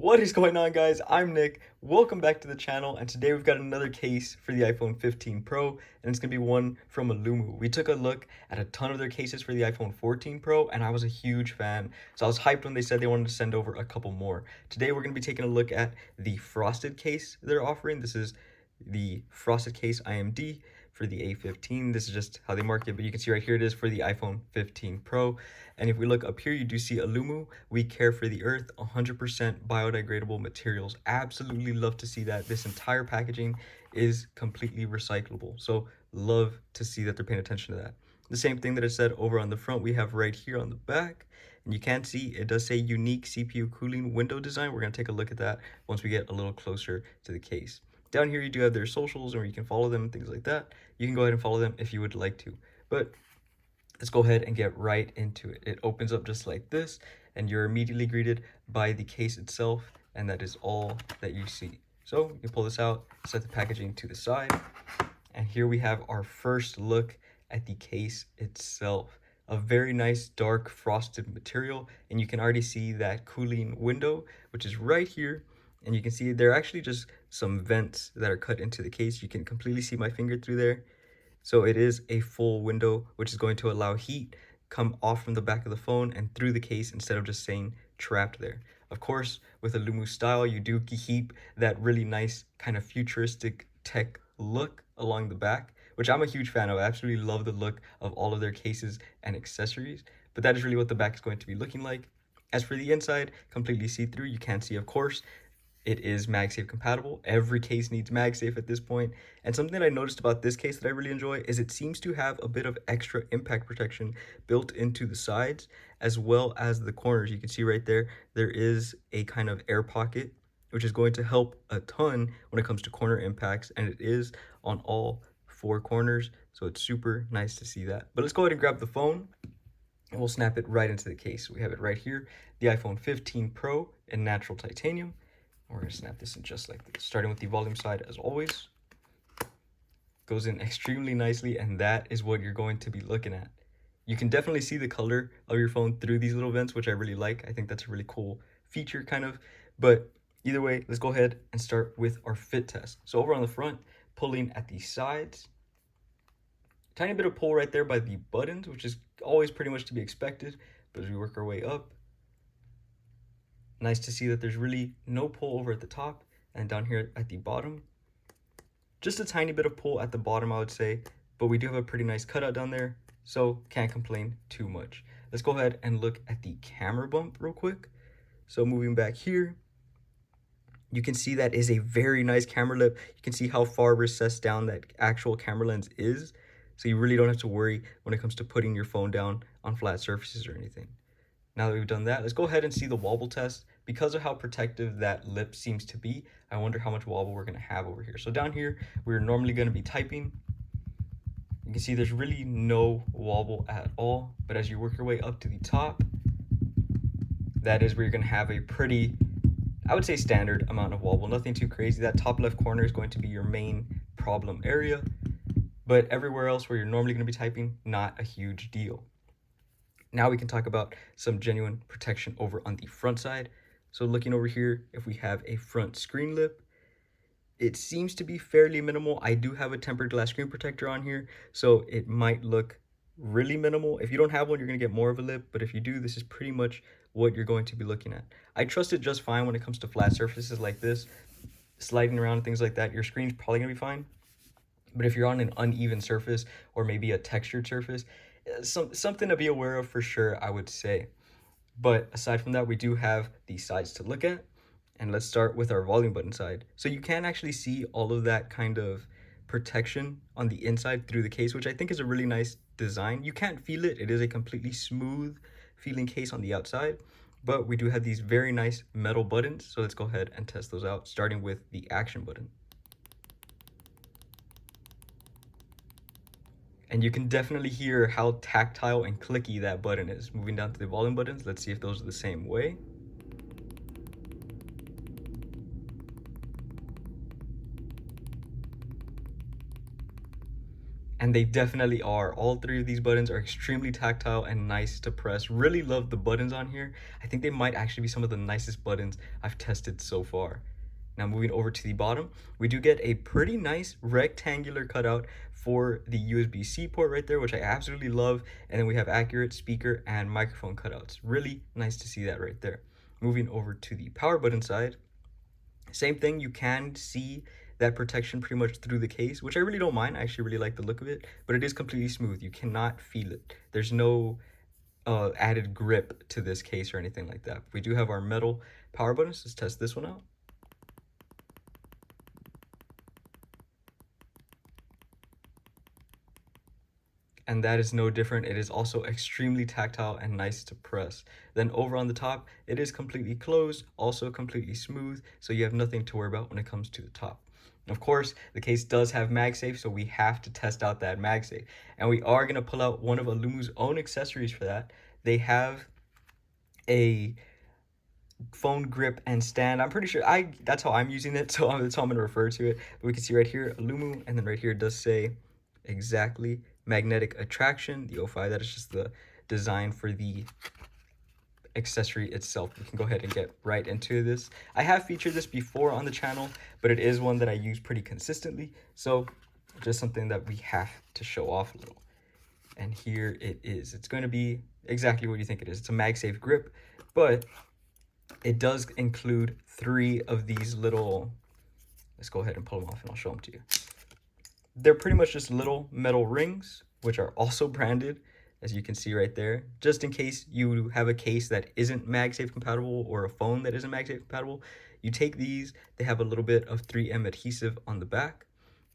What is going on, guys? I'm Nick. Welcome back to the channel, and today we've got another case for the iPhone 15 Pro, and it's going to be one from Aulumu. We took a look at a ton of their cases for the iPhone 14 Pro, and I was a huge fan, so I was hyped when they said they wanted to send over a couple more. Today we're going to be taking a look at the frosted case they're offering. This is the frosted case IMD for the A15. This is just how they market, but you can see right here it is for the iPhone 15 Pro. And if we look up here, you do see Aulumu, we care for the earth, 100% biodegradable materials. Absolutely love to see that. This entire packaging is completely recyclable. So love to see that they're paying attention to that. The same thing that I said over on the front, we have right here on the back. And you can see it does say unique CPU cooling window design. We're going to take a look at that once we get a little closer to the case. Down here, you do have their socials, or you can follow them and things like that. You can go ahead and follow them if you would like to. But let's go ahead and get right into it. It opens up just like this, and you're immediately greeted by the case itself, and that is all that you see. So you pull this out, set the packaging to the side, and here we have our first look at the case itself. A very nice dark frosted material, and you can already see that cooling window, which is right here. And you can see there are actually just some vents that are cut into the case. You can completely see my finger through there. So it is a full window, which is going to allow heat come off from the back of the phone and through the case instead of just staying trapped there. Of course, with Aulumu style, you do keep that really nice kind of futuristic tech look along the back, which I'm a huge fan of. I absolutely love the look of all of their cases and accessories, but that is really what the back is going to be looking like. As for the inside, completely see-through. You can see, of course, it is MagSafe compatible. Every case needs MagSafe at this point. And something I noticed about this case that I really enjoy is it seems to have a bit of extra impact protection built into the sides as well as the corners. You can see right there, there is a kind of air pocket, which is going to help a ton when it comes to corner impacts. And it is on all four corners. So it's super nice to see that. But let's go ahead and grab the phone and we'll snap it right into the case. We have it right here, the iPhone 15 Pro in natural titanium. We're going to snap this in just like this, starting with the volume side as always. Goes in extremely nicely, and that is what you're going to be looking at. You can definitely see the color of your phone through these little vents, which I really like. I think that's a really cool feature kind of, but either way, let's go ahead and start with our fit test. So over on the front, pulling at the sides, tiny bit of pull right there by the buttons, which is always pretty much to be expected, but as we work our way up, nice to see that there's really no pull over at the top and down here at the bottom. Just a tiny bit of pull at the bottom, I would say, but we do have a pretty nice cutout down there, so can't complain too much. Let's go ahead and look at the camera bump real quick. So moving back here, you can see that is a very nice camera lip. You can see how far recessed down that actual camera lens is, so you really don't have to worry when it comes to putting your phone down on flat surfaces or anything. Now that we've done that, let's go ahead and see the wobble test. Because of how protective that lip seems to be, I wonder how much wobble we're going to have over here. So down here, we're normally going to be typing. You can see there's really no wobble at all. But as you work your way up to the top, that is where you're going to have a pretty, I would say, standard amount of wobble. Nothing too crazy. That top left corner is going to be your main problem area. But everywhere else where you're normally going to be typing, not a huge deal. Now we can talk about some genuine protection over on the front side. So looking over here, if we have a front screen lip, it seems to be fairly minimal. I do have a tempered glass screen protector on here, so it might look really minimal. If you don't have one, you're gonna get more of a lip, but if you do, this is pretty much what you're going to be looking at. I trust it just fine when it comes to flat surfaces like this, sliding around and things like that. Your screen's probably gonna be fine. But if you're on an uneven surface or maybe a textured surface, something to be aware of for sure, I would say. But aside from that, we do have these sides to look at. And let's start with our volume button side. So you can actually see all of that kind of protection on the inside through the case, which I think is a really nice design. You can't feel it. It is a completely smooth feeling case on the outside. But we do have these very nice metal buttons. So let's go ahead and test those out, starting with the action button. And you can definitely hear how tactile and clicky that button is. Moving down to the volume buttons, let's see if those are the same way. And they definitely are. All three of these buttons are extremely tactile and nice to press. Really love the buttons on here. I think they might actually be some of the nicest buttons I've tested so far. Now moving over to the bottom, we do get a pretty nice rectangular cutout for the USB-C port right there, which I absolutely love. And then we have accurate speaker and microphone cutouts. Really nice to see that right there. Moving over to the power button side, same thing, you can see that protection pretty much through the case, which I really don't mind. I actually really like the look of it, but it is completely smooth. You cannot feel it. There's no added grip to this case or anything like that. We do have our metal power buttons. Let's test this one out. And that is no different. It is also extremely tactile and nice to press. Then over on the top, it is completely closed, also completely smooth, so you have nothing to worry about when it comes to the top. Of course, the case does have MagSafe, so we have to test out that MagSafe. And we are going to pull out one of Aulumu's own accessories for that. They have a phone grip and stand. I'm pretty sure that's how I'm using it, so that's how I'm going to refer to it. But we can see right here, Aulumu, and then right here it does say exactly magnetic attraction, the O5. That is just the design for the accessory itself. We can go ahead and get right into this. I have featured this before on the channel, but it is one that I use pretty consistently, so just something that we have to show off a little. And here it is. It's going to be exactly what you think it is. It's a MagSafe grip, but it does include 3 of these little, let's go ahead and pull them off and I'll show them to you. They're pretty much just little metal rings, which are also branded, as you can see right there, just in case you have a case that isn't MagSafe compatible or a phone that isn't MagSafe compatible. You take these, they have a little bit of 3M adhesive on the back,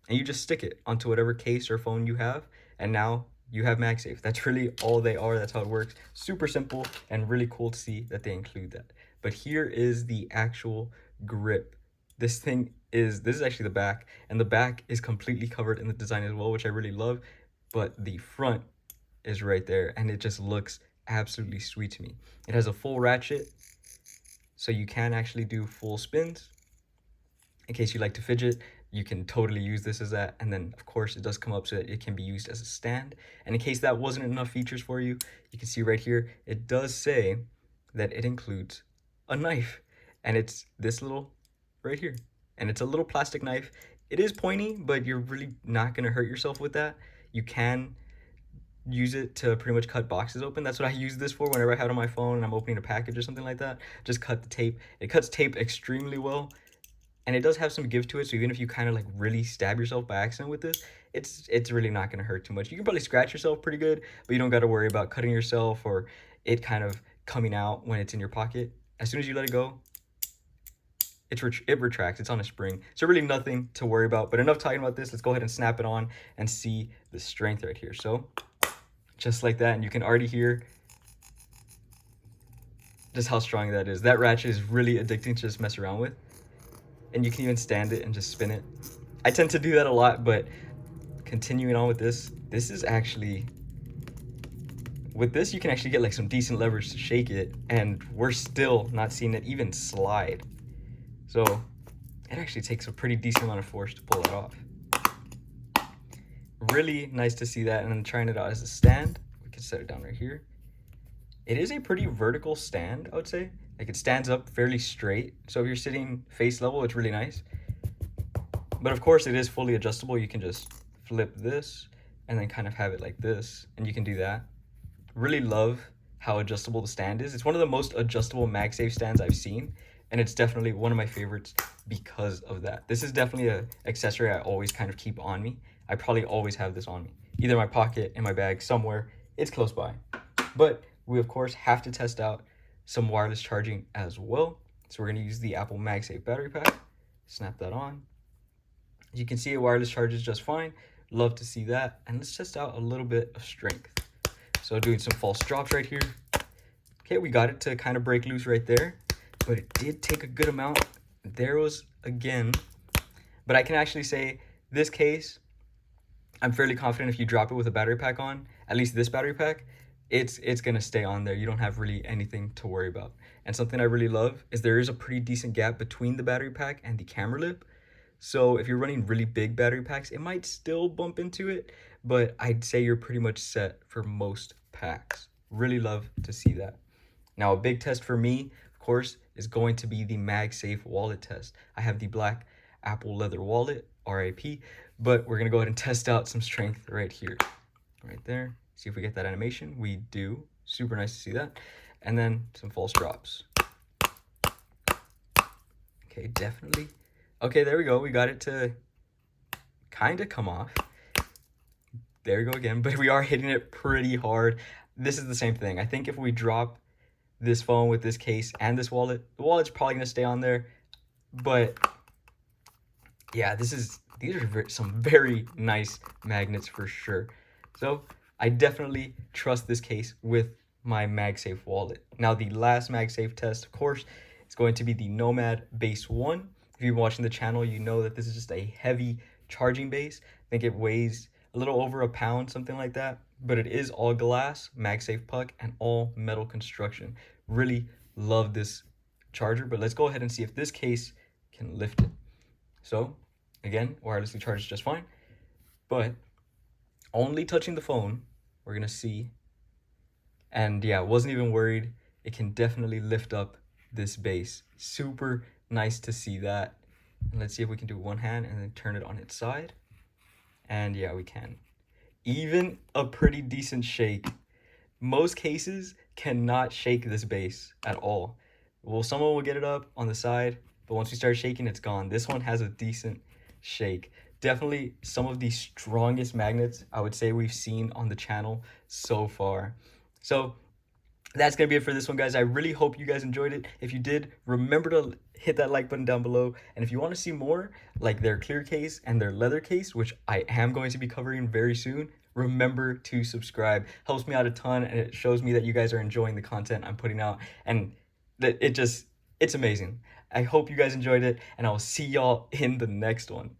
and you just stick it onto whatever case or phone you have, and now you have MagSafe. That's really all they are. That's how it works. Super simple and really cool to see that they include that. But here is the actual grip. This is actually the back, and the back is completely covered in the design as well, which I really love, but the front is right there, and it just looks absolutely sweet to me. It has a full ratchet, so you can actually do full spins. In case you like to fidget, you can totally use this as that. And then of course it does come up so that it can be used as a stand. And in case that wasn't enough features for you, you can see right here, it does say that it includes a knife, and it's this little right here, and it's a little plastic knife. It is pointy, but you're really not going to hurt yourself with that. You can use it to pretty much cut boxes open. That's what I use this for whenever I have it on my phone and I'm opening a package or something like that. Just cut the tape. It cuts tape extremely well, and it does have some give to it, so even if you kind of like really stab yourself by accident with this, it's really not going to hurt too much. You can probably scratch yourself pretty good, but you don't got to worry about cutting yourself or it kind of coming out when it's in your pocket. As soon as you let it go, it retracts. It's on a spring, so really nothing to worry about. But enough talking about this. Let's go ahead and snap it on and see the strength right here. So just like that, and you can already hear just how strong that is. That ratchet is really addicting to just mess around with, and you can even stand it and just spin it. I tend to do that a lot, but continuing on with this is actually, with this you can actually get like some decent leverage to shake it, and we're still not seeing it even slide. So it actually takes a pretty decent amount of force to pull it off. Really nice to see that. And then trying it out as a stand, we can set it down right here. It is a pretty vertical stand, I would say. Like, it stands up fairly straight, so if you're sitting face level, it's really nice. But of course it is fully adjustable. You can just flip this and then kind of have it like this, and you can do that. Really love how adjustable the stand is. It's one of the most adjustable MagSafe stands I've seen, and it's definitely one of my favorites because of that. This is definitely an accessory I always kind of keep on me. I probably always have this on me, either in my pocket, in my bag, somewhere. It's close by. But we of course have to test out some wireless charging as well. So we're going to use the Apple MagSafe battery pack. Snap that on. As you can see, it wireless charges just fine. Love to see that. And let's test out a little bit of strength. So doing some false drops right here. Okay, we got it to kind of break loose right there, but it did take a good amount. There was again, but I can actually say this case, I'm fairly confident if you drop it with a battery pack on, at least this battery pack, it's gonna stay on there. You don't have really anything to worry about. And something I really love is there is a pretty decent gap between the battery pack and the camera lip. So if you're running really big battery packs, it might still bump into it, but I'd say you're pretty much set for most packs. Really love to see that. Now, a big test for me, of course, is going to be the MagSafe wallet test. I have the black Apple leather wallet, RIP, but we're gonna go ahead and test out some strength right here, right there. See if we get that animation. We do. Super nice to see that. And then some false drops. Okay, definitely. Okay, there we go. We got it to kind of come off. There we go again, but we are hitting it pretty hard. This is the same thing. I think if we drop this phone with this case and this wallet, the wallet's probably gonna stay on there, but yeah, these are some very nice magnets for sure. So I definitely trust this case with my MagSafe wallet. Now the last MagSafe test, of course, is going to be the Nomad Base One. If you've been watching the channel, you know that this is just a heavy charging base. I think it weighs a little over a pound, something like that, but it is all glass, MagSafe puck, and all metal construction. Really love this charger, but let's go ahead and see if this case can lift it. So again, wirelessly charged just fine, but only touching the phone, we're gonna see. And yeah, wasn't even worried. It can definitely lift up this base. Super nice to see that. And let's see if we can do one hand and then turn it on its side. And yeah, we can. Even a pretty decent shake. Most cases cannot shake this base at all. Well, someone will get it up on the side, but once we start shaking, it's gone. This one has a decent shake. Definitely some of the strongest magnets I would say we've seen on the channel so far. So that's gonna be it for this one, guys. I really hope you guys enjoyed it. If you did, remember to hit that like button down below. And if you want to see more, like their clear case and their leather case, which I am going to be covering very soon, remember to subscribe. Helps me out a ton, and it shows me that you guys are enjoying the content I'm putting out, and that it's amazing. I hope you guys enjoyed it, and I will see y'all in the next one.